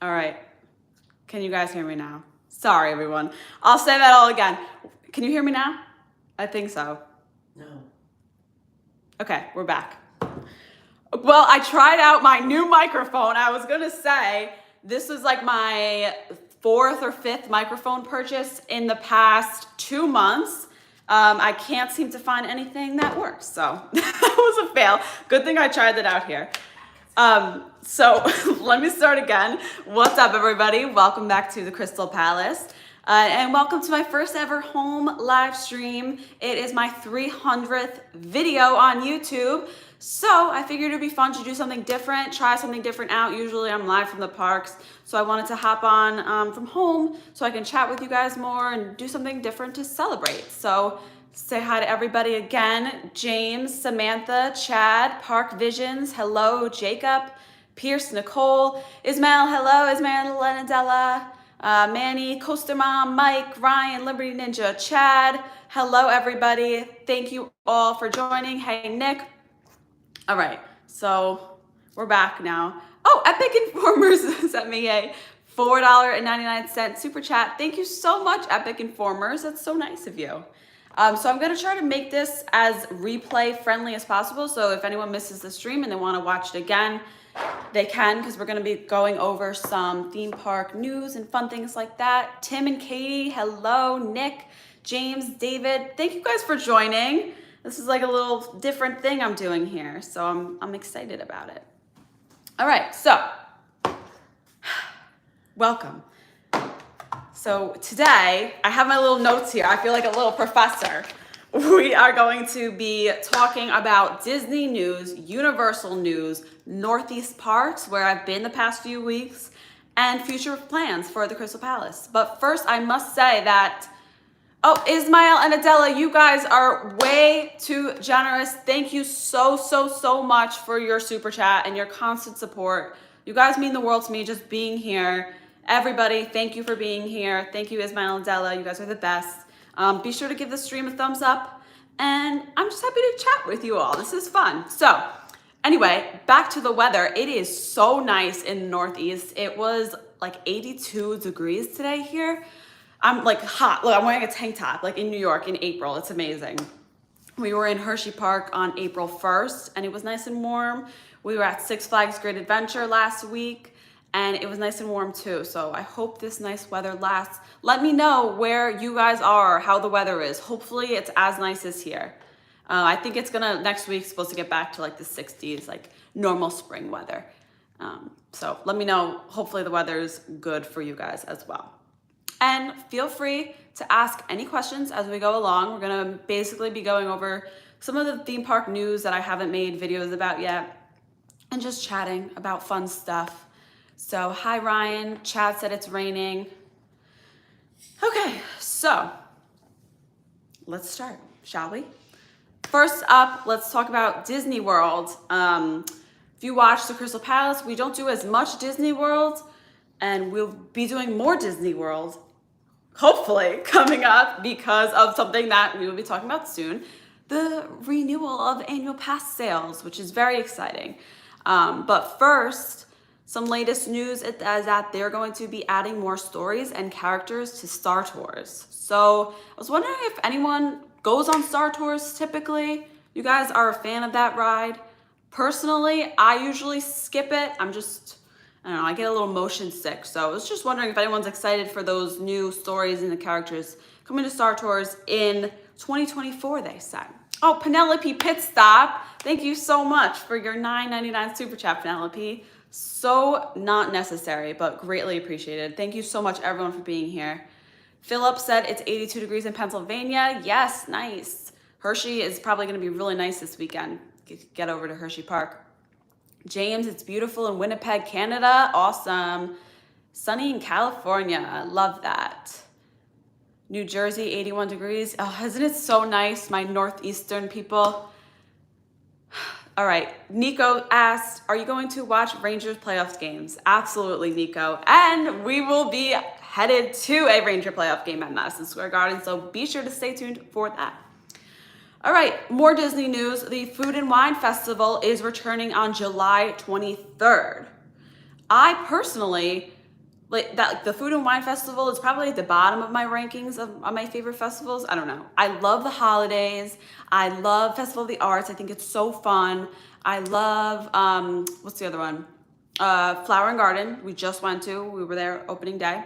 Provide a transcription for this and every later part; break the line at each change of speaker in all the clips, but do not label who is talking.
All right. Can you guys hear me now? Sorry, everyone. I'll say that all again. Can you hear me now? I think so.
No.
Okay, we're back. Well, I tried out my new microphone. I was going to say this was like my fourth or fifth microphone purchase in the past 2 months. I can't seem to find anything that works. So that was a fail. Good thing I tried that out here. So let me start again. What's up, everybody? Welcome back to the Krystal Palace. And welcome to my first ever home live stream. It is my 300th video on YouTube. So I figured it'd be fun to do something different, try something different out. Usually I'm live from the parks. So I wanted to hop on from home so I can chat with you guys more and do something different to celebrate. So say hi to everybody again. James, Samantha, Chad, Park Visions, hello, Jacob, Pierce, Nicole, Ismail, hello, Ismail, Lenadella, Manny, Coaster Mom, Mike, Ryan, Liberty Ninja, Chad, hello, everybody. Thank you all for joining. Hey, Nick. All right, so we're back now. Oh, Epic Informers sent me a $4.99 super chat. Thank you so much, Epic Informers. That's so nice of you. So I'm gonna try to make this as replay friendly as possible. So if anyone misses the stream and they wanna watch it again, they can, because we're gonna be going over some theme park news and fun things like that. Tim and Katie, hello. Nick, James, David, thank you guys for joining. This is like a little different thing I'm doing here. So I'm excited about it. All right, so welcome. So today, I have my little notes here. I feel like a little professor. We are going to be talking about Disney news, Universal news, Northeast parks, where I've been the past few weeks, and future plans for the Krystal Palace. But first, I must say that, oh, Ismail and Adela, you guys are way too generous. Thank you so much for your super chat and your constant support. You guys mean the world to me, just being here. Everybody, thank you for being here. Thank you, Ismail and Della. You guys are the best. Be sure to give the stream a thumbs up. And I'm just happy to chat with you all. This is fun. So anyway, back to the weather. It is so nice in the Northeast. It was like 82 degrees today here. I'm like hot. Look, I'm wearing a tank top like in New York in April. It's amazing. We were in Hershey Park on April 1st and it was nice and warm. We were at Six Flags Great Adventure last week. And it was nice and warm too. So I hope this nice weather lasts. Let me know where you guys are, how the weather is. Hopefully it's as nice as here. I think it's next week's supposed to get back to like the 60s, like normal spring weather. So let me know, hopefully the weather's good for you guys as well. And feel free to ask any questions as we go along. We're gonna basically be going over some of the theme park news that I haven't made videos about yet and just chatting about fun stuff. So, hi Ryan, Chad said it's raining. Okay, so let's start, shall we? First up, let's talk about Disney World. If you watch the Krystal Palace, we don't do as much Disney World, and we'll be doing more Disney World, hopefully, coming up because of something that we will be talking about soon, the renewal of annual pass sales, which is very exciting. But first, some latest news is that they're going to be adding more stories and characters to Star Tours. So I was wondering if anyone goes on Star Tours typically. You guys are a fan of that ride. Personally, I usually skip it. I don't know, I get a little motion sick. So I was just wondering if anyone's excited for those new stories and the characters coming to Star Tours in 2024, they said. Oh, Penelope Pit Stop. Thank you so much for your $9.99 super chat, Penelope. So not necessary, but greatly appreciated. Thank you so much, everyone, for being here. Philip said it's 82 degrees in Pennsylvania. Yes, nice. Hershey is probably going to be really nice this weekend. Get over to Hershey Park. James, it's beautiful in Winnipeg, Canada. Awesome. Sunny in California. I love that. New Jersey, 81 degrees. Oh, isn't it so nice, my Northeastern people? All right, Nico asked, are you going to watch Rangers playoffs games? Absolutely, Nico. And we will be headed to a Ranger playoff game at Madison Square Garden, so be sure to stay tuned for that. All right, more Disney news. The Food and Wine Festival is returning on July 23rd. I personally like that, like the Food and Wine Festival is probably at the bottom of my rankings of my favorite festivals. I don't know. I love the holidays. I love Festival of the Arts. I think it's so fun. I love, what's the other one? Flower and Garden. We just went to. We were there opening day.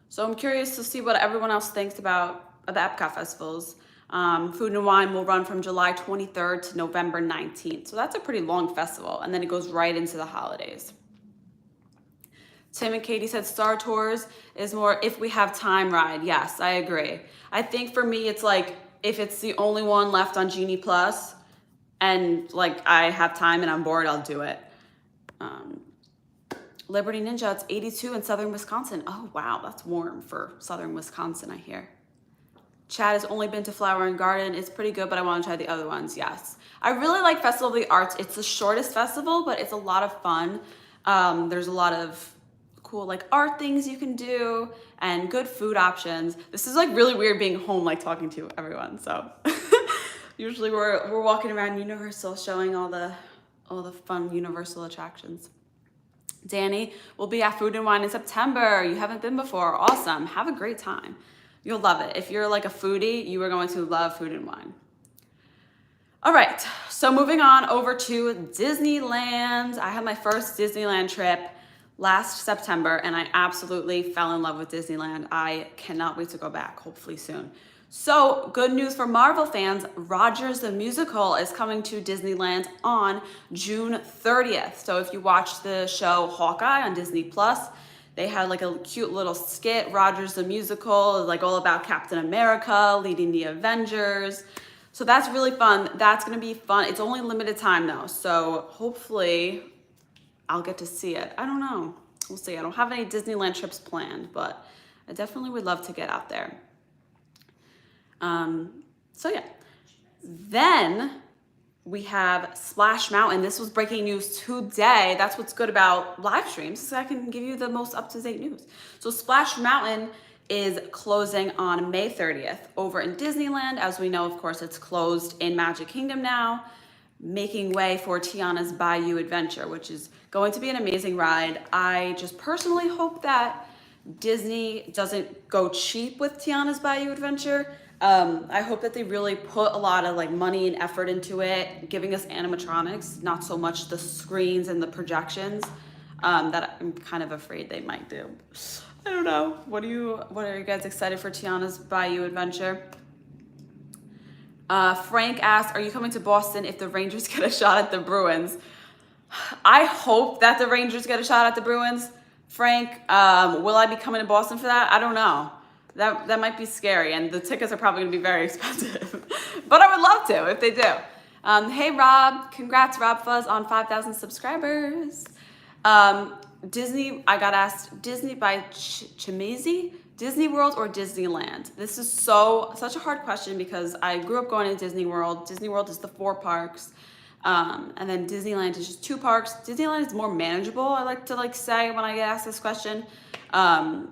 So I'm curious to see what everyone else thinks about the Epcot festivals. Food and Wine will run from July 23rd to November 19th. So that's a pretty long festival. And then it goes right into the holidays. Tim and Katie said Star Tours is more if we have time ride. Yes, I agree. I think for me, it's like if it's the only one left on Genie Plus and like I have time and I'm bored, I'll do it. Liberty Ninja, it's 82 in southern Wisconsin. Oh, wow, that's warm for southern Wisconsin, I hear. Chad has only been to Flower and Garden. It's pretty good, but I want to try the other ones. Yes. I really like Festival of the Arts. It's the shortest festival, but it's a lot of fun. There's a lot of cool like art things you can do and good food options. This is like really weird being home, like talking to everyone. So usually we're walking around Universal showing all the fun Universal attractions. Danny will be at Food and Wine in September. You haven't been before. Awesome. Have a great time. You'll love it. If you're like a foodie, you are going to love Food and Wine. All right. So moving on over to Disneyland. I had my first Disneyland trip last September, and I absolutely fell in love with Disneyland. I cannot wait to go back, hopefully soon. So good news for Marvel fans, Rogers the Musical is coming to Disneyland on June 30th. So if you watched the show Hawkeye on Disney Plus, they had like a cute little skit, Rogers the Musical, like all about Captain America leading the Avengers. So that's really fun. That's gonna be fun. It's only limited time though, so hopefully I'll get to see it. I don't know. We'll see. I don't have any Disneyland trips planned, but I definitely would love to get out there. So yeah. Then we have Splash Mountain. This was breaking news today. That's what's good about live streams, so I can give you the most up-to-date news. So Splash Mountain is closing on May 30th over in Disneyland. As we know, of course, it's closed in Magic Kingdom now, making way for Tiana's Bayou Adventure, which is going to be an amazing ride. I just personally hope that Disney doesn't go cheap with Tiana's Bayou Adventure. I hope that they really put a lot of like money and effort into it, giving us animatronics, not so much the screens and the projections that I'm kind of afraid they might do. I don't know. What are you guys excited for Tiana's Bayou Adventure? Frank asked, are you coming to Boston if the Rangers get a shot at the Bruins? I hope that the Rangers get a shot at the Bruins. Frank, will I be coming to Boston for that? I don't know. That might be scary, and the tickets are probably going to be very expensive. But I would love to if they do. Hey, Rob. Congrats, Rob Fuzz, on 5,000 subscribers. Disney, I got asked, Disney by Chimezi? Disney World or Disneyland? This is such a hard question because I grew up going to Disney World. Disney World is the 4 parks. And then Disneyland is just 2 parks. Disneyland is more manageable, I like to say when I get asked this question.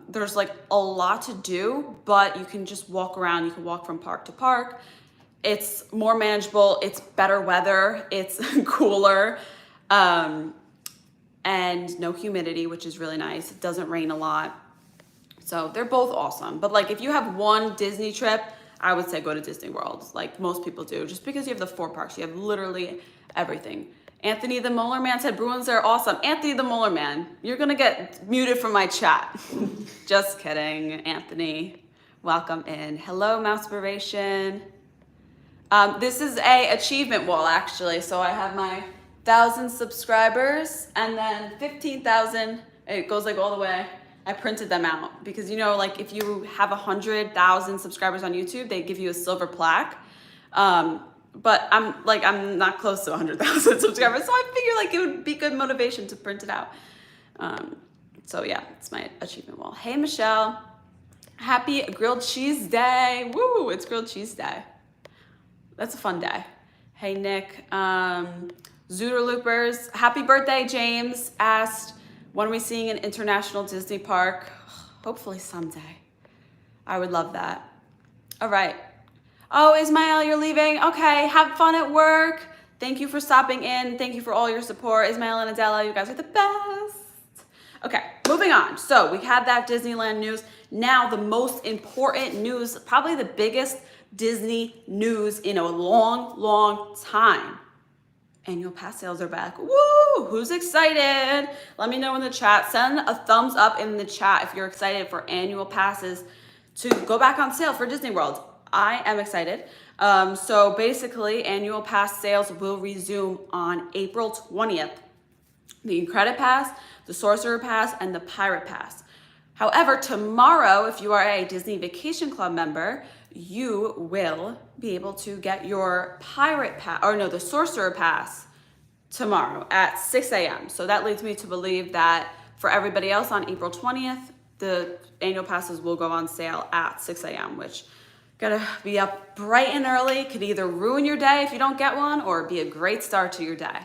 There's like a lot to do, but you can just walk around. You can walk from park to park. It's more manageable. It's better weather. It's cooler. And no humidity, which is really nice. It doesn't rain a lot. So they're both awesome. But like if you have one Disney trip, I would say go to Disney World, like most people do, just because you have the 4 parks. You have literally everything. Anthony the Molar Man said Bruins are awesome. Anthony the Molar Man, you're gonna get muted from my chat. Just kidding, Anthony. Welcome in. Hello, Mousepiration. This is a achievement wall actually. So I have my 1,000 subscribers and then 15,000. It goes like all the way. I printed them out because like if you have 100,000 subscribers on YouTube, they give you a silver plaque. But I'm not close to 100,000 subscribers, so I figure like it would be good motivation to print it out. So yeah, it's my achievement wall. Hey Michelle, happy grilled cheese day. Woo, it's grilled cheese day. That's a fun day. Hey Nick, Zooter Loopers, happy birthday. James asked, when are we seeing an international Disney park? Hopefully someday. I would love that. All right. Oh, Ismael, you're leaving. Okay, have fun at work. Thank you for stopping in. Thank you for all your support. Ismael and Adela, you guys are the best. Okay, moving on. So we had that Disneyland news. Now the most important news, probably the biggest Disney news in a long, long time. Annual pass sales are back. Woo! Who's excited? Let me know in the chat. Send a thumbs up in the chat if you're excited for annual passes to go back on sale for Disney World. I am excited. So basically, annual pass sales will resume on April 20th. The Credit Pass, the Sorcerer Pass, and the Pirate Pass. However, tomorrow, if you are a Disney Vacation Club member, you will be able to get your the Sorcerer Pass tomorrow at 6 a.m. So that leads me to believe that for everybody else on April 20th, the annual passes will go on sale at 6 a.m., which gotta be up bright and early. Could either ruin your day if you don't get one or be a great start to your day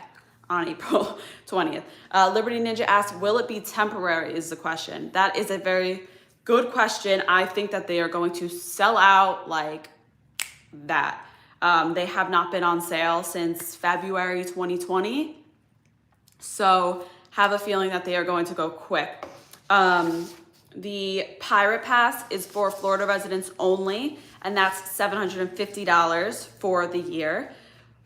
on April 20th. Liberty Ninja asks, will it be temporary is the question. That is a very good question. I think that they are going to sell out like that. They have not been on sale since February 2020. So have a feeling that they are going to go quick. The Pirate Pass is for Florida residents only, and that's $750 for the year.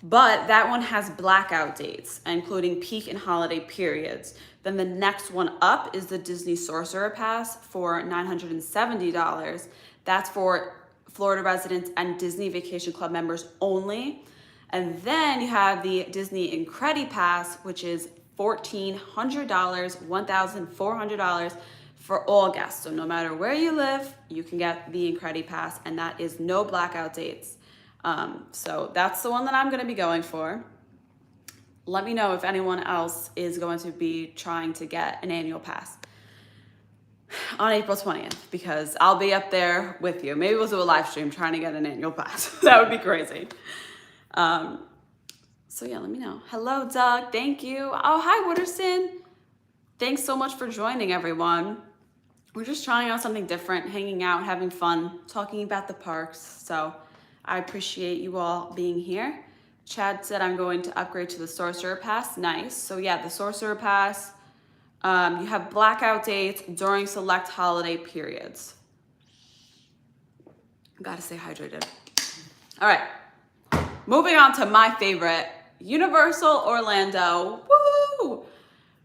But that one has blackout dates, including peak and holiday periods. Then the next one up is the Disney Sorcerer Pass for $970. That's for Florida residents and Disney Vacation Club members only. And then you have the Disney Incredi Pass, which is $1,400, $1,400 for all guests. So no matter where you live, you can get the Incredi Pass, and that is no blackout dates. So that's the one that I'm going to be going for. Let me know if anyone else is going to be trying to get an annual pass on April 20th, because I'll be up there with you. Maybe we'll do a live stream trying to get an annual pass. That would be crazy. So yeah, let me know. Hello, Doug. Thank you. Oh, hi, Wooderson. Thanks so much for joining, everyone. We're just trying out something different, hanging out, having fun, talking about the parks. So I appreciate you all being here. Chad said I'm going to upgrade to the Sorcerer Pass. Nice. So yeah, the Sorcerer Pass, you have blackout dates during select holiday periods. Gotta stay hydrated. All right, moving on to my favorite, Universal Orlando. Woo!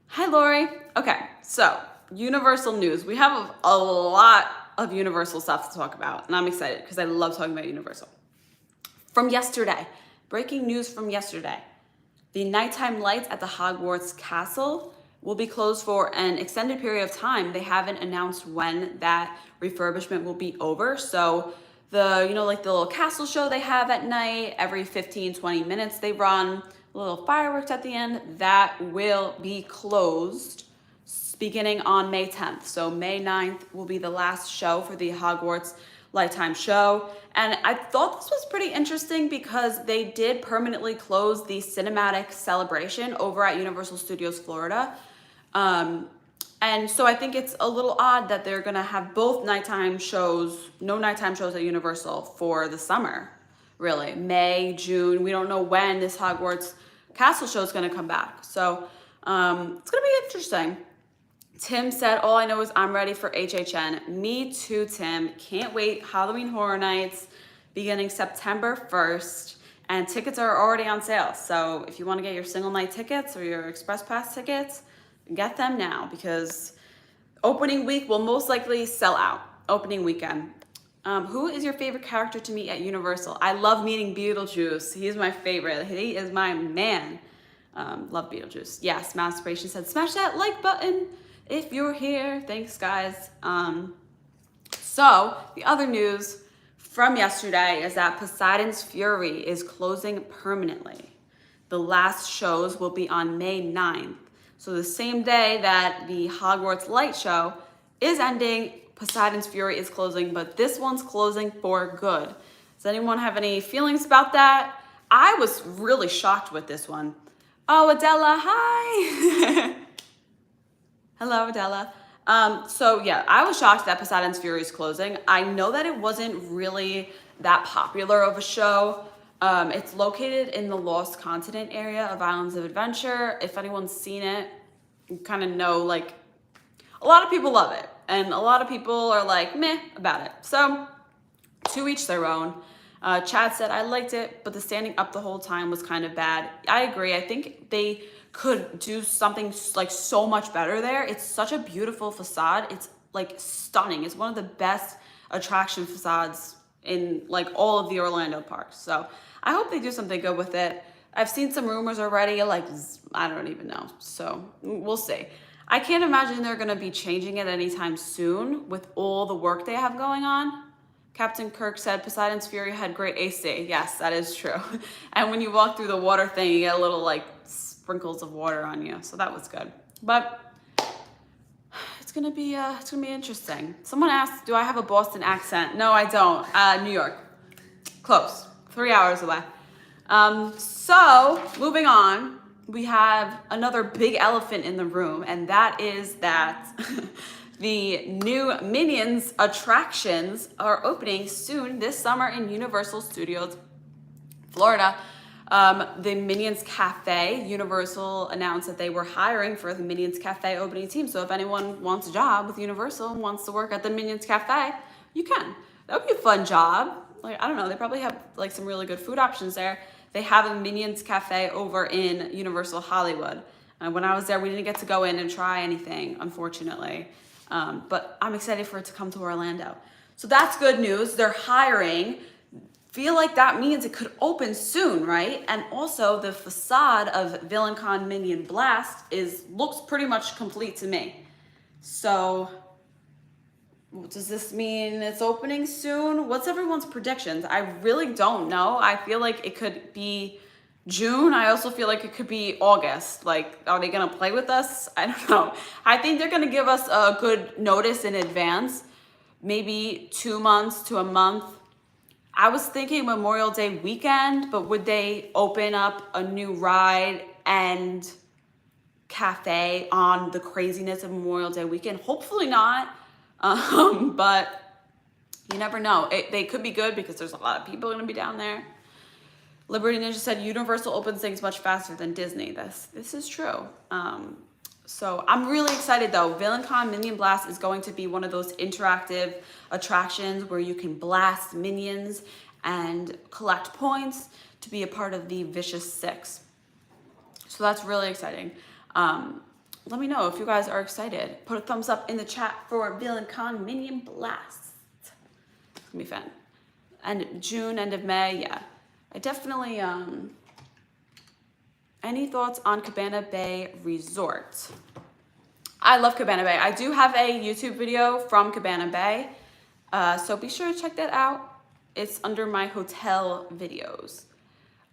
Hi, Lori. Okay, so Universal news. We have a lot of Universal stuff to talk about, and I'm excited because I love talking about Universal. From yesterday, breaking news from yesterday. The nighttime lights at the Hogwarts Castle will be closed for an extended period of time. They haven't announced when that refurbishment will be over. So the, like the little castle show they have at night, every 15, 20 minutes they run, little fireworks at the end, that will be closed beginning on May 10th. So May 9th will be the last show for the Hogwarts Lifetime show. And I thought this was pretty interesting because they did permanently close the cinematic celebration over at Universal Studios Florida. And so I think it's a little odd that they're gonna have both nighttime shows, no nighttime shows at Universal for the summer, really. May, June, we don't know when this Hogwarts Castle show is gonna come back. So it's gonna be interesting. Tim said, all I know is I'm ready for HHN. Me too, Tim. Can't wait. Halloween Horror Nights beginning September 1st. And tickets are already on sale. So if you want to get your single night tickets or your express pass tickets, get them now because opening week will most likely sell out. Opening weekend. Who is your favorite character to meet at Universal? I love meeting Beetlejuice. He's my favorite. He is my man. Love Beetlejuice. Yes, Masturbation said, smash that like button if you're here. Thanks, guys. So the other news from yesterday is that Poseidons Fury is closing permanently. The last shows will be on May 9th. So the same day that the Hogwarts Light Show is ending, Poseidons Fury is closing, but this one's closing for good. Does anyone have any feelings about that? I was really shocked with this one. Oh, Adela, hi. Hello, Adela. So yeah, I was shocked that Poseidon's Fury is closing. I know that it wasn't really that popular of a show. It's located in the Lost Continent area of Islands of Adventure. If anyone's seen it, you kind of know like a lot of people love it, and a lot of people are like meh about it. So to each their own. Chad said, I liked it, but the standing up the whole time was kind of bad. I agree. I think they could do something like so much better there. It's such a beautiful facade. It's like stunning. It's one of the best attraction facades in like all of the Orlando parks. So I hope they do something good with it. I've seen some rumors already, like, I don't even know. So we'll see. I can't imagine they're going to be changing it anytime soon with all the work they have going on. Captain Kirk said Poseidon's Fury had great AC. Yes, that is true. And when you walk through the water thing, you get a little like sprinkles of water on you. So that was good. But it's gonna be interesting. Someone asked, do I have a Boston accent? No, I don't. New York. Close. 3 hours away. So moving on, we have another big elephant in the room, and that is that the new Minions attractions are opening soon this summer in Universal Studios, Florida. The Minions Cafe, Universal announced that they were hiring for the Minions Cafe opening team. So if anyone wants a job with Universal and wants to work at the Minions Cafe, you can. That would be a fun job. Like, I don't know, they probably have like some really good food options there. They have a Minions Cafe over in Universal Hollywood. When I was there, we didn't get to go in and try anything, unfortunately. But I'm excited for it to come to Orlando. So that's good news. They're hiring. Feel like that means it could open soon, right? And also the facade of VillainCon Minion Blast looks pretty much complete to me. So does this mean it's opening soon? What's everyone's predictions? I really don't know. I feel like it could be June. I also feel like it could be August. Like, are they gonna play with us? I don't know. I think they're gonna give us a good notice in advance, maybe 2 months to a month. I was thinking Memorial Day weekend, but would they open up a new ride and cafe on the craziness of Memorial Day weekend? Hopefully not, but you never know. They could be good because there's a lot of people gonna be down there. Liberty Ninja said Universal opens things much faster than Disney. This is true. So I'm really excited though. VillainCon Minion Blast is going to be one of those interactive attractions where you can blast minions and collect points to be a part of the Vicious Six. So that's really exciting. Let me know if you guys are excited. Put a thumbs up in the chat for VillainCon Minion Blast. It's gonna be fun. And June, end of May, yeah. I definitely, any thoughts on Cabana Bay Resort? I love Cabana Bay. I do have a YouTube video from Cabana Bay, so be sure to check that out. It's under my hotel videos.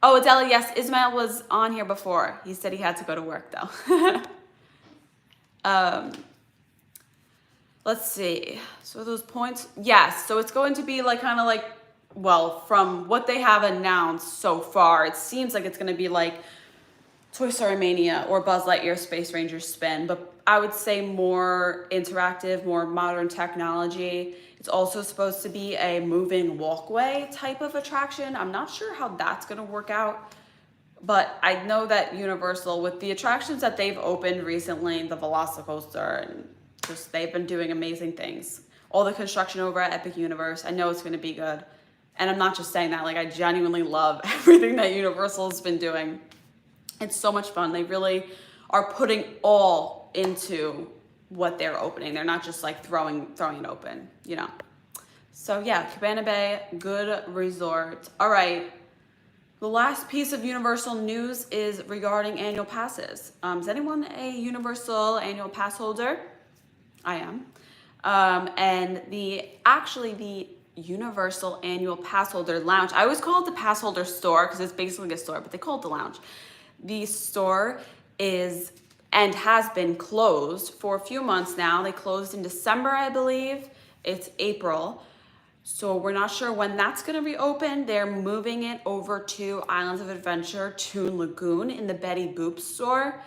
Oh, Adela, yes, Ismail was on here before. He said he had to go to work though. Let's see. So those points, yes. So it's going to be like kind of like, well, from what they have announced so far, it seems like it's going to be like Toy Story Mania or Buzz Lightyear Space Ranger Spin, but I would say more interactive, more modern technology. It's also supposed to be a moving walkway type of attraction. I'm not sure how that's going to work out, but I know that Universal, with the attractions that they've opened recently, the Velocicoaster, and just they've been doing amazing things. All the construction over at Epic Universe, I know it's going to be good. And I'm not just saying that, like I genuinely love everything that Universal has been doing. It's so much fun. They really are putting all into what they're opening. They're not just like throwing it open, you know. So yeah, Cabana Bay, good resort. All right, the last piece of Universal news is regarding annual passes. Is anyone a Universal annual pass holder? I am. And the Universal Annual Pass Holder Lounge. I always call it the Pass Holder Store because it's basically a store, but they call it the lounge. The store is and has been closed for a few months now. They closed in December, I believe. It's April. So we're not sure when that's going to reopen. They're moving it over to Islands of Adventure, Toon Lagoon in the Betty Boop store.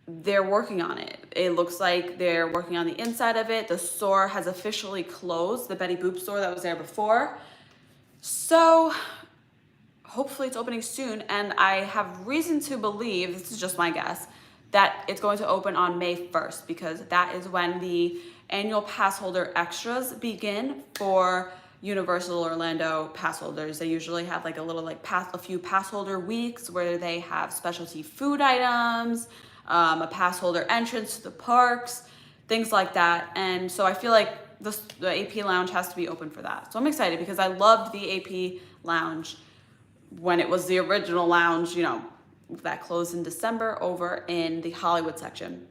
They're working on it. It looks like they're working on the inside of it. The store has officially closed, the Betty Boop store that was there before. So hopefully it's opening soon. And I have reason to believe, this is just my guess, that it's going to open on May 1st, because that is when the annual pass holder extras begin for Universal Orlando pass holders. They usually have like a few pass holder weeks where they have specialty food items, a pass holder entrance to the parks, things like that. And so I feel like the AP Lounge has to be open for that. So I'm excited because I loved the AP Lounge when it was the original lounge, that closed in December over in the Hollywood section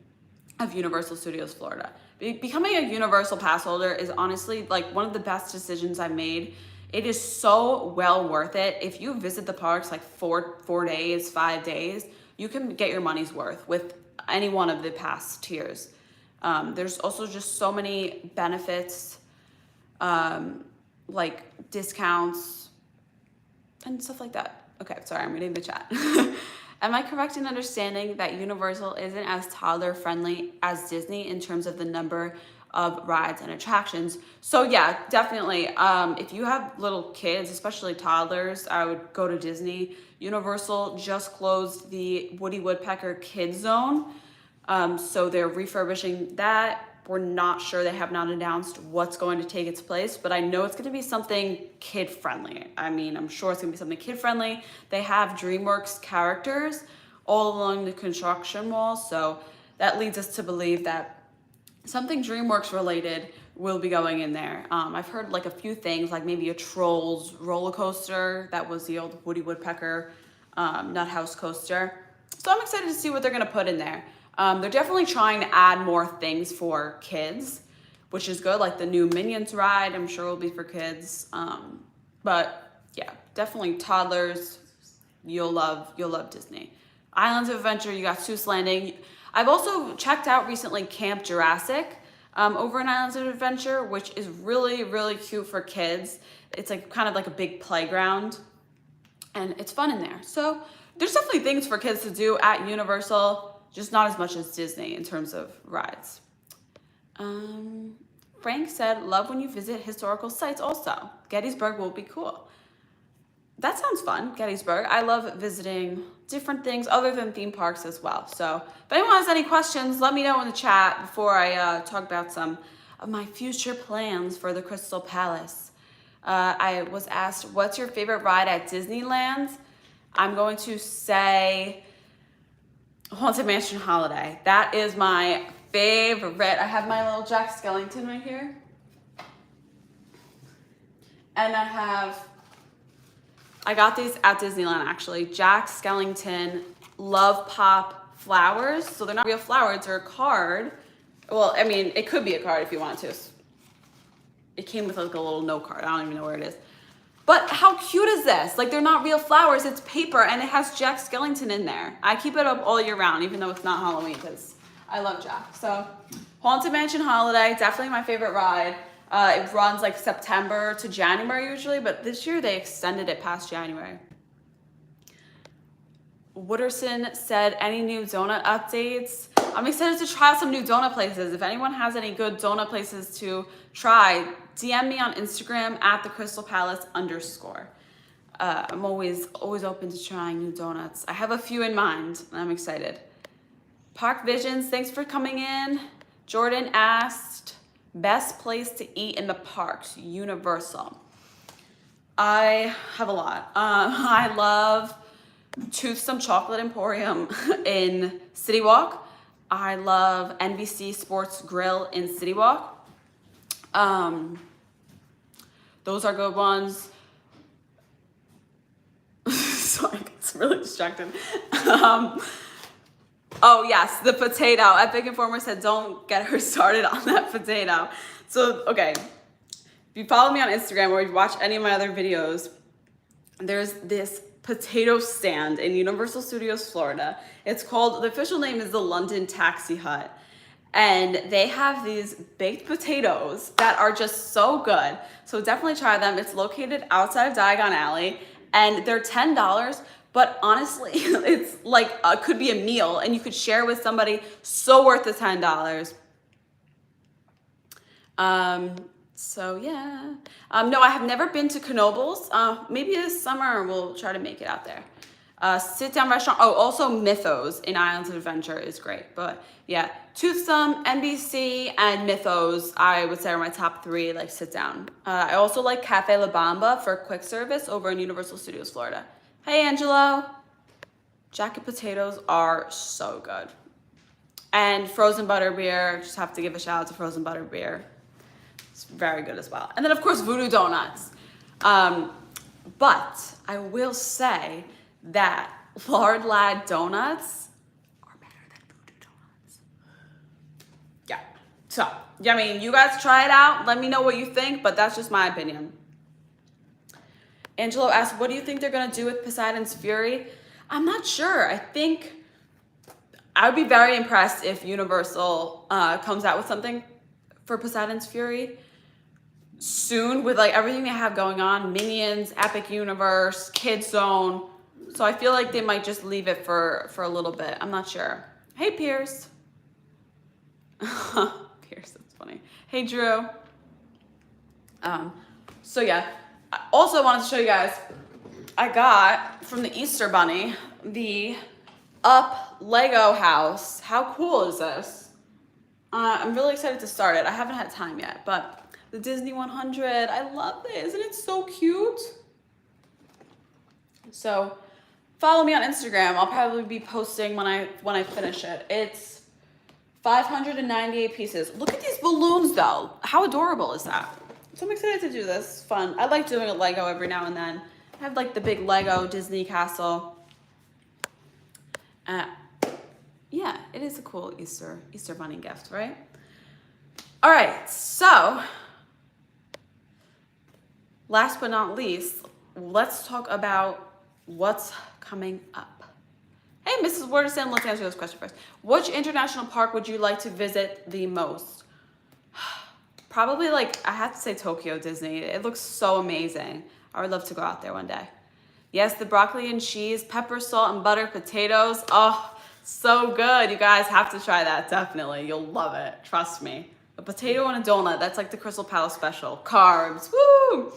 of Universal Studios Florida. Becoming a Universal pass holder is honestly like one of the best decisions I've made. It is so well worth it. If you visit the parks like 4 days, 5 days, you can get your money's worth with any one of the pass tiers. There's also just so many benefits, like discounts and stuff like that. Okay, sorry, I'm reading the chat. Am I correct in understanding that Universal isn't as toddler friendly as Disney in terms of the number of rides and attractions? So yeah, definitely. If you have little kids, especially toddlers, I would go to Disney. Universal just closed the Woody Woodpecker Kids Zone. So they're refurbishing that. We're not sure, they have not announced what's going to take its place, but I know it's going to be something kid-friendly. I mean, I'm sure it's going to be something kid-friendly. They have DreamWorks characters all along the construction wall, so that leads us to believe that something DreamWorks related will be going in there. I've heard like a few things, like maybe a Trolls roller coaster. That was the old Woody Woodpecker Nut House coaster. So I'm excited to see what they're going to put in there. They're definitely trying to add more things for kids, which is good. Like the new Minions ride, I'm sure will be for kids. But yeah, definitely toddlers. You'll love Disney. Islands of Adventure, you got Seuss Landing. I've also checked out recently Camp Jurassic over in Islands of Adventure, which is really, really cute for kids. It's like kind of like a big playground, and it's fun in there. So there's definitely things for kids to do at Universal. Just not as much as Disney in terms of rides. Frank said, love when you visit historical sites also. Gettysburg will be cool. That sounds fun, Gettysburg. I love visiting different things other than theme parks as well. So if anyone has any questions, let me know in the chat before I talk about some of my future plans for the Krystal Palace. I was asked, what's your favorite ride at Disneyland? I'm going to say Haunted Mansion Holiday. That is my favorite. I have my little Jack Skellington right here. And I got these at Disneyland actually. Jack Skellington Love Pop flowers. So they're not real flowers, they're a card. Well, I mean, it could be a card if you want to. It came with like a little note card. I don't even know where it is. But how cute is this? Like, they're not real flowers, it's paper, and it has Jack Skellington in there. I keep it up all year round, even though it's not Halloween, because I love Jack. So, Haunted Mansion Holiday, definitely my favorite ride. It runs like September to January usually, but this year they extended it past January. Wooderson said, any new donut updates? I'm excited to try some new donut places. If anyone has any good donut places to try, DM me on Instagram at @thekrystalpalace_. I'm always open to trying new donuts. I have a few in mind, and I'm excited. Park Visions, thanks for coming in. Jordan asked, best place to eat in the parks, Universal. I have a lot. I love Toothsome Chocolate Emporium in City Walk. I love NBC Sports Grill in City Walk. Those are good ones. Sorry, it's really distracted. Oh yes, the potato. Epic Informer said, don't get her started on that potato. So, okay, if you follow me on Instagram or you watch any of my other videos, there's this potato stand in Universal Studios Florida. It's called, the official name is the London Taxi Hut. And they have these baked potatoes that are just so good. So definitely try them. It's located outside of Diagon Alley and they're $10, but honestly, it's like, could be a meal and you could share with somebody. So worth the $10. So yeah. No, I have never been to Knoebels. Maybe this summer we'll try to make it out there. Sit-down restaurant. Oh, also Mythos in Islands of Adventure is great. But yeah, Toothsome, NBC, and Mythos, I would say are my top 3, like sit-down. I also like Cafe La Bamba for quick service over in Universal Studios, Florida. Hey, Angelo. Jacket potatoes are so good. And frozen butterbeer, just have to give a shout out to frozen butterbeer. It's very good as well. And then of course, Voodoo Donuts. But I will say that Lard Lad donuts are better than Voodoo Donuts. Yeah. So, I mean, you guys try it out. Let me know what you think, but that's just my opinion. Angelo asked, what do you think they're going to do with Poseidon's Fury? I'm not sure. I think I would be very impressed if Universal comes out with something for Poseidon's Fury soon with like everything they have going on, Minions, Epic Universe, Kids Zone. So I feel like they might just leave it for a little bit. I'm not sure. Hey, Pierce. Pierce, that's funny. Hey, Drew. So yeah, I also wanted to show you guys, I got from the Easter Bunny, the Up Lego house. How cool is this? I'm really excited to start it. I haven't had time yet, but the Disney 100, I love it. Isn't it so cute? So follow me on Instagram. I'll probably be posting when I finish it. It's 598 pieces. Look at these balloons though. How adorable is that? So I'm excited to do this. It's fun. I like doing a Lego every now and then. I have like the big Lego Disney castle. Yeah, it is a cool Easter Bunny gift, right? All right, so last but not least, let's talk about what's coming up. Hey, Mrs. Wordison, let's answer this question first. Which international park would you like to visit the most? Probably like, I have to say Tokyo Disney. It looks so amazing. I would love to go out there one day. Yes, the broccoli and cheese, pepper, salt, and butter potatoes. Oh, so good. You guys have to try that, definitely. You'll love it, trust me. A potato and a donut, that's like the Krystal Palace special. Carbs, woo!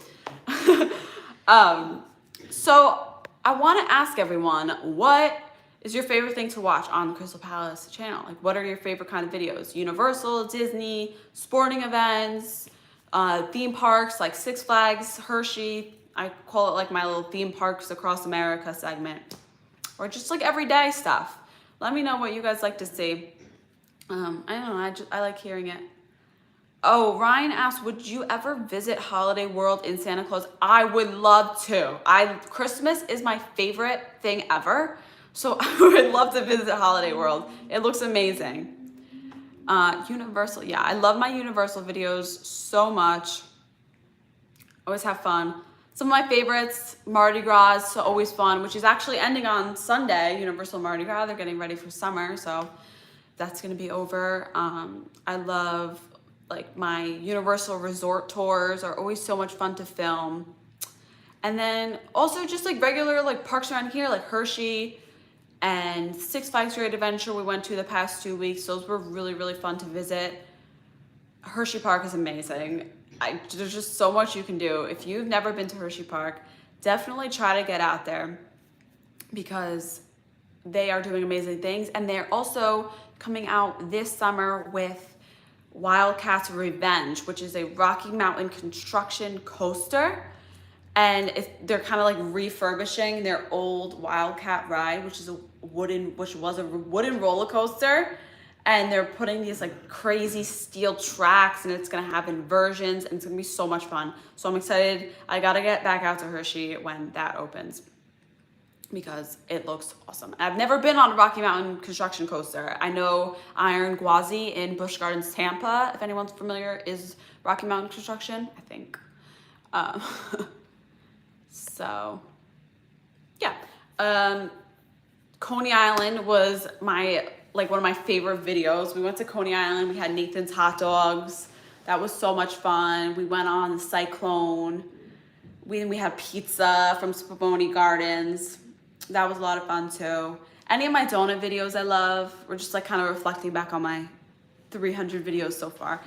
So I want to ask everyone, what is your favorite thing to watch on the Krystal Palace channel? Like, what are your favorite kind of videos? Universal, Disney, sporting events, theme parks like Six Flags, Hershey. I call it like my little theme parks across America segment, or just like everyday stuff. Let me know what you guys like to see. I don't know, I like hearing it. Oh, Ryan asked, would you ever visit Holiday World in Santa Claus? I would love to. Christmas is my favorite thing ever. So I would love to visit Holiday World. It looks amazing. Universal, yeah, I love my Universal videos so much. Always have fun. Some of my favorites, Mardi Gras, so always fun, which is actually ending on Sunday, Universal Mardi Gras. They're getting ready for summer, so that's gonna be over. I love like my Universal Resort tours are always so much fun to film. And then also just like regular like parks around here, like Hershey and Six Flags Great Adventure we went to the past 2 weeks. Those were really, really fun to visit. Hershey Park is amazing. There's just so much you can do. If you've never been to Hershey Park, definitely try to get out there because they are doing amazing things. And they're also coming out this summer with Wildcats Revenge, which is a Rocky Mountain construction coaster. And they're kind of like refurbishing their old Wildcat ride, which was a wooden roller coaster. And they're putting these like crazy steel tracks, and it's gonna have inversions, and it's gonna be so much fun. So I'm excited. I gotta get back out to Hershey when that opens because it looks awesome. I've never been on a Rocky Mountain construction coaster. I know Iron Gwazi in Busch Gardens, Tampa, if anyone's familiar, is Rocky Mountain construction, I think. So yeah, Coney Island was one of my favorite videos. We went to Coney Island. We had Nathan's hot dogs. That was so much fun. We went on the Cyclone. We had pizza from Spumoni Gardens. That was a lot of fun too. Any of my donut videos I love. We're just like kind of reflecting back on my 300 videos so far.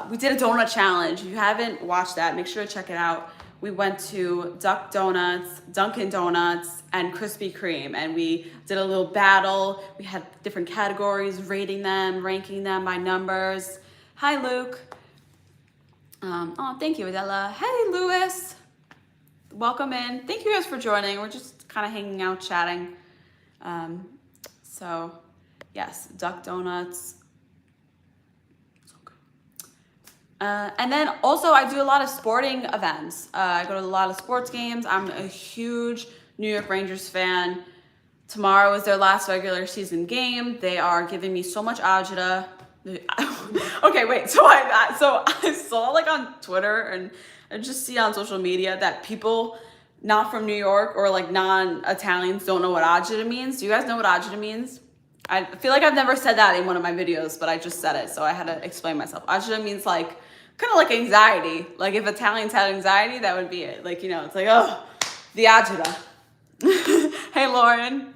We did a donut challenge. If you haven't watched that, make sure to check it out. we went to Dunkin' Donuts, and Krispy Kreme, and we did a little battle. We had different categories, rating them, ranking them by numbers. Hi, Luke. Oh, thank you, Adela. Hey, Lewis. Welcome in. Thank you guys for joining. We're just kind of hanging out, chatting. So, yes, Duck Donuts. And then also I do a lot of sporting events. I go to a lot of sports games. I'm a huge New York Rangers fan. Tomorrow is their last regular season game. They are giving me so much agita. Okay, wait. So I saw like on Twitter and I just see on social media that people not from New York or like non-Italians don't know what agita means. Do you guys know what agita means? I feel like I've never said that in one of my videos, but I just said it, so I had to explain myself. Agita means like, kind of like anxiety. Like if Italians had anxiety, that would be it. Like, you know, it's like, oh, the agita. Hey, Lauren.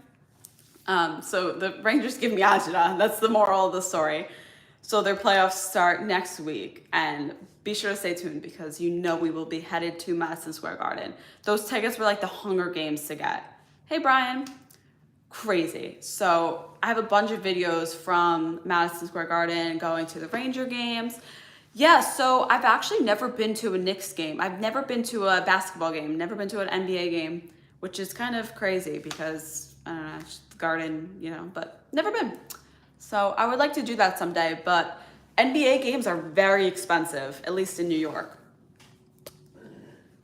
So the Rangers give me agita. That's the moral of the story. So their playoffs start next week, and be sure to stay tuned because you know we will be headed to Madison Square Garden. Those tickets were like the Hunger Games to get. Hey, Brian. Crazy. So I have a bunch of videos from Madison Square Garden going to the Ranger games. Yeah, so I've actually never been to a Knicks game. I've never been to a basketball game, never been to an NBA game, which is kind of crazy because, I don't know, it's just the Garden, you know, but never been. So I would like to do that someday, but NBA games are very expensive, at least in New York.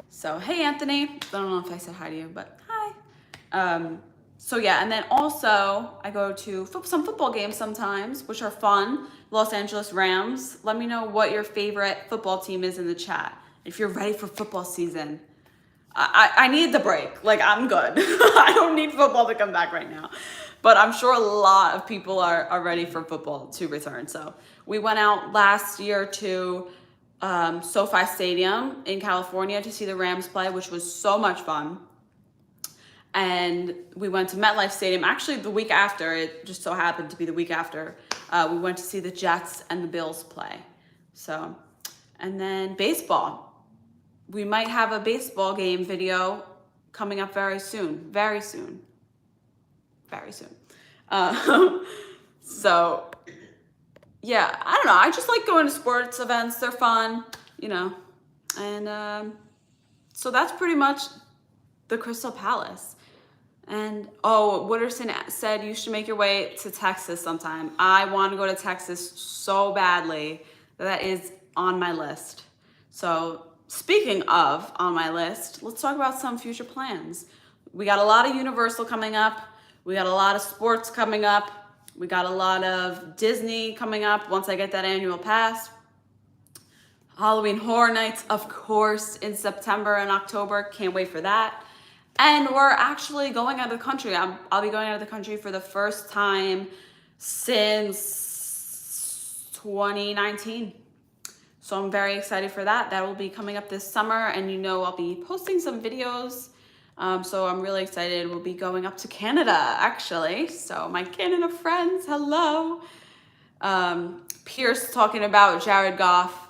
So, hey, Anthony. I don't know if I said hi to you, but hi. So yeah, and then also I go to some football games sometimes, which are fun. Los Angeles Rams. Let me know what your favorite football team is in the chat. If you're ready for football season. I need the break. Like, I'm good. I don't need football to come back right now. But I'm sure a lot of people are ready for football to return. So we went out last year to SoFi Stadium in California to see the Rams play, which was so much fun. And we went to MetLife Stadium. Actually, the week after, it just so happened to be the week after, we went to see the Jets and the Bills play. So, and then baseball. We might have a baseball game video coming up very soon. Very soon. Very soon. So, yeah, I don't know. I just like going to sports events. They're fun, you know. And so that's pretty much the Krystal Palace. And oh, Wooderson said you should make your way to Texas sometime. I want to go to Texas so badly. That is on my list. So speaking of on my list, let's talk about some future plans. We got a lot of Universal coming up. We got a lot of sports coming up. We got a lot of Disney coming up once I get that annual pass. Halloween Horror Nights, of course, in September and October. Can't wait for that. And we're actually going out of the country. I'll be going out of the country for the first time since 2019. So I'm very excited for that. That will be coming up this summer, and you know I'll be posting some videos. So I'm really excited. We'll be going up to Canada, actually. So my Canada friends, hello. Pierce talking about Jared Goff.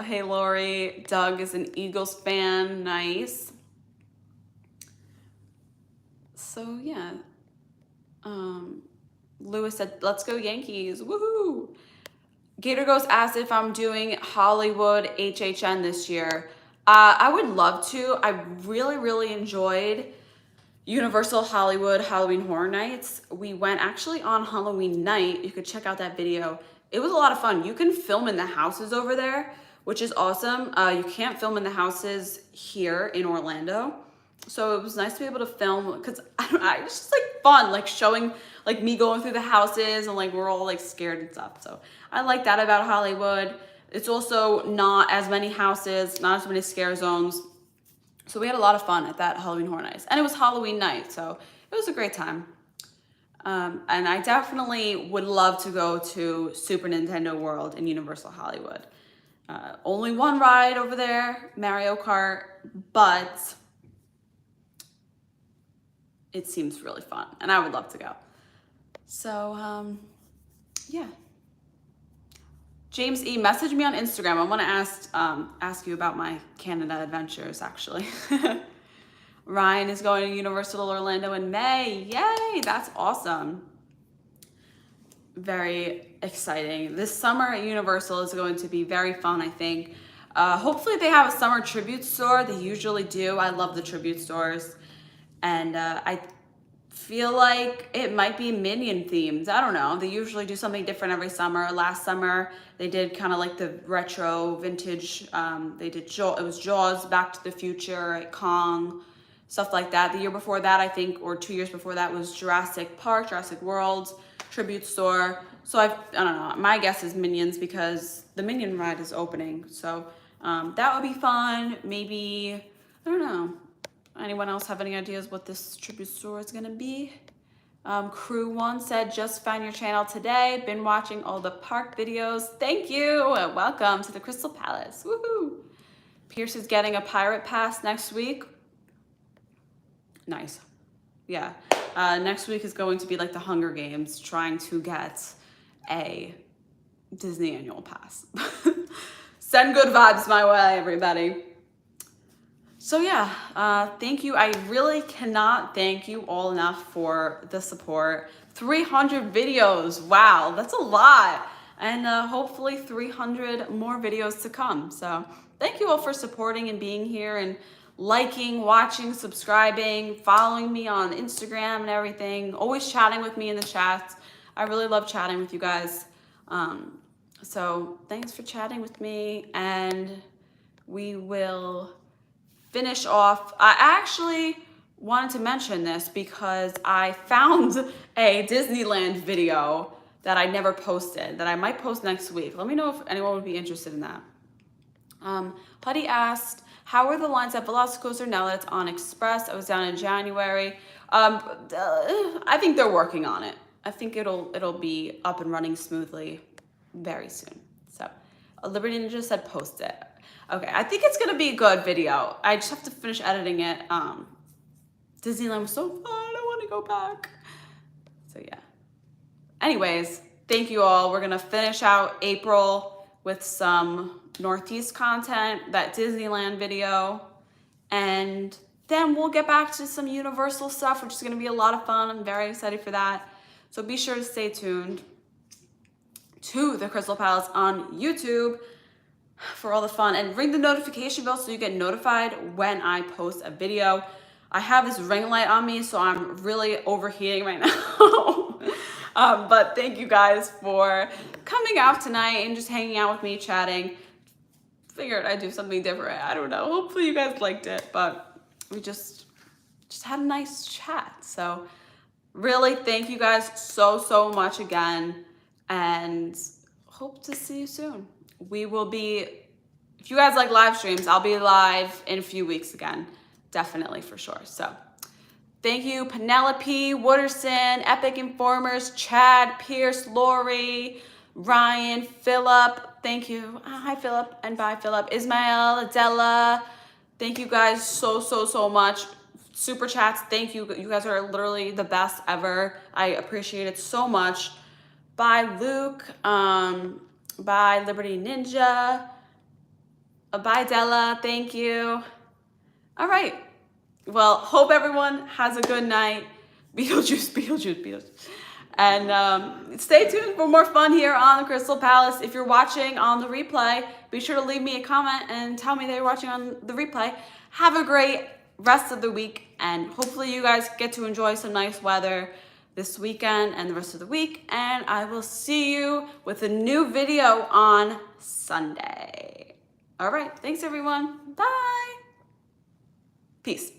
Hey, Lori. Doug is an Eagles fan. Nice. So, yeah. Lewis said, let's go Yankees. Woohoo. Gator Ghost asked if I'm doing Hollywood HHN this year. I would love to. I really, really enjoyed Universal Hollywood Halloween Horror Nights. We went actually on Halloween night. You could check out that video. It was a lot of fun. You can film in the houses over there, which is awesome. You can't film in the houses here in Orlando. So it was nice to be able to film because it's just like fun, like showing like me going through the houses and like we're all like scared and stuff. So I like that about Hollywood. It's also not as many houses, not as many scare zones. So we had a lot of fun at that Halloween Horror Nights. And it was Halloween night, so it was a great time. And I definitely would love to go to Super Nintendo World in Universal Hollywood. Only one ride over there, Mario Kart, but it seems really fun, and I would love to go. So, yeah. James E, message me on Instagram. I want to ask you about my Canada adventures, actually. Ryan is going to Universal Orlando in May. Yay, that's awesome. Very exciting. This summer at Universal is going to be very fun, I think. Hopefully they have a summer tribute store. They usually do. I love the tribute stores. And I feel like it might be Minion themed. I don't know. They usually do something different every summer. Last summer, they did kind of like the retro vintage. They did it was Jaws, Back to the Future, Kong, stuff like that. The year before that, I think, or 2 years before that, was Jurassic Park, Jurassic World tribute store. So I don't know. My guess is Minions because the Minion ride is opening. So that would be fun. Maybe, I don't know. Anyone else have any ideas what this tribute store is gonna be? Crew One said, just found your channel today. Been watching all the park videos. Thank you. Welcome to the Krystal Palace. Woohoo! Pierce is getting a pirate pass next week. Nice. Yeah. Next week is going to be like the Hunger Games, trying to get a Disney annual pass. Send good vibes my way, everybody. So yeah, thank you. I really cannot thank you all enough for the support. 300 videos, wow, that's a lot. And hopefully 300 more videos to come. So thank you all for supporting and being here and liking, watching, subscribing, following me on Instagram and everything. Always chatting with me in the chats. I really love chatting with you guys. So thanks for chatting with me, and we will finish off. I actually wanted to mention this because I found a Disneyland video that I never posted that I might post next week. Let me know if anyone would be interested in that. Putty asked, how are the lines at Velocicoaster now that it's on Express? I was down in January. I think they're working on it. I think it'll be up and running smoothly very soon. So Liberty Ninja said post it. Okay, I think it's gonna be a good video. I just have to finish editing it. Disneyland was so fun, I wanna go back. So yeah. Anyways, thank you all. We're gonna finish out April with some Northeast content, that Disneyland video, and then we'll get back to some Universal stuff, which is gonna be a lot of fun. I'm very excited for that. So be sure to stay tuned to the Krystal Palace on YouTube for all the fun, and ring the notification bell so you get notified when I post a video. I have this ring light on me, so I'm really overheating right now. But thank you guys for coming out tonight and just hanging out with me, chatting. Figured I'd do something different. I don't know. Hopefully you guys liked it, but we just had a nice chat. So really thank you guys so much again, and hope to see you soon. We will be, if you guys like live streams, I'll be live in a few weeks again. Definitely, for sure. So thank you, Penelope, Wooderson, Epic Informers, Chad, Pierce, Lori, Ryan, Philip. Thank you. Hi, Philip, and bye, Philip. Ismael, Adela. Thank you guys so much. Super chats, thank you. You guys are literally the best ever. I appreciate it so much. Bye, Luke. Bye, Liberty Ninja. Bye, Della. Thank you. All right. Well, hope everyone has a good night. Beetlejuice. And stay tuned for more fun here on the Krystal Palace. If you're watching on the replay, be sure to leave me a comment and tell me that you're watching on the replay. Have a great rest of the week, and hopefully you guys get to enjoy some nice weather this weekend and the rest of the week, and I will see you with a new video on Sunday. All right, thanks everyone. Bye. Peace.